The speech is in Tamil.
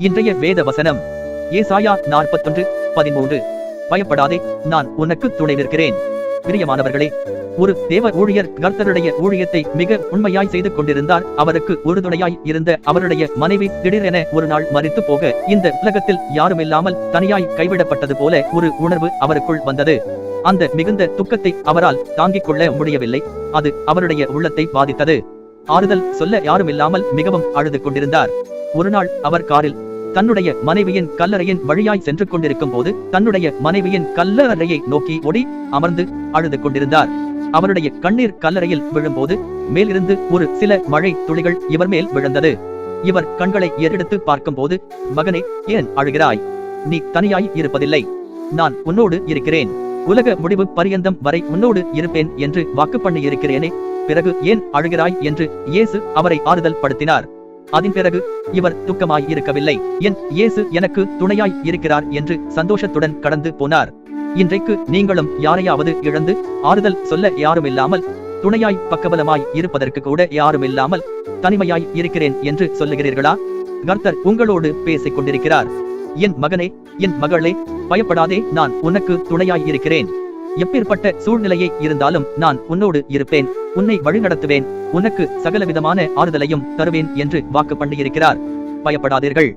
இன்றைய வேத வசனம் ஏசாயா 41:13. பயப்படாதே, நான் உனக்கு துணை நிற்கிறேன். பிரியமானவர்களே, ஒரு தேவ ஊழியர் கர்த்தருடைய ஊழியத்தை மிக உண்மையாய் செய்து கொண்டிருந்தார். அவருக்கு உறுதுணையாய் இருந்த அவருடைய மனைவி திடீரென ஒரு நாள் மரித்து போக, இந்த உலகத்தில் யாருமில்லாமல் தனியாய் கைவிடப்பட்டது போல ஒரு உணர்வு அவருக்குள் வந்தது. அந்த மிகுந்த துக்கத்தை அவரால் தாங்கிக் கொள்ள முடியவில்லை. அது அவருடைய உள்ளத்தை பாதித்தது. ஆறுதல் சொல்ல யாருமில்லாமல் மிகவும் அழுது கொண்டிருந்தார். ஒரு நாள் அவர் காரில் தன்னுடைய மனைவியின் கல்லறையின் வழியாய் சென்று கொண்டிருக்கும் போது தன்னுடைய மனைவியின் கல்லறையை நோக்கி ஓடி அமர்ந்து அழுது கொண்டிருந்தார். அவருடைய கண்ணீர் கல்லறையில் விழும்போது மேலிருந்து ஒரு சில மழை துளிகள் இவர் மேல் விழுந்தது. இவர் கண்களை ஏறெடுத்து பார்க்கும்போது, மகனே, ஏன் அழுகிறாய்? நீ தனியாய் இருப்பதில்லை. நான் உன்னோடு இருக்கிறேன். உலக முடிவு பரியந்தம் வரை உன்னோடு இருப்பேன் என்று வாக்கு பண்ணி இருக்கிறேனே, பிறகு ஏன் அழுகிறாய் என்று இயேசு அவரை ஆறுதல் படுத்தினார். அதன் பிறகு இவர் துக்கமாய் இருக்கவில்லை. என் இயேசு எனக்கு துணையாய் இருக்கிறார் என்று சந்தோஷத்துடன் கடந்து போனார். இன்றைக்கு நீங்களும் யாரையாவது இழந்து ஆறுதல் சொல்ல யாருமில்லாமல், துணையாய் பக்கபலமாய் இருப்பதற்கு கூட யாருமில்லாமல் தனிமையாய் இருக்கிறேன் என்று சொல்லுகிறீர்களா? கர்த்தர் உங்களோடு பேசிக் கொண்டிருக்கிறார். என் மகனே, என் மகளே, பயப்படாதே, நான் உனக்கு துணையாய் இருக்கிறேன். எப்பேற்பட்ட சூழ்நிலையை இருந்தாலும் நான் உன்னோடு இருப்பேன். உன்னை வழிநடத்துவேன். உனக்கு சகலவிதமான ஆறுதலையும் தருவேன் என்று வாக்கு பண்ணியிருக்கிறார். பயப்படாதீர்கள்.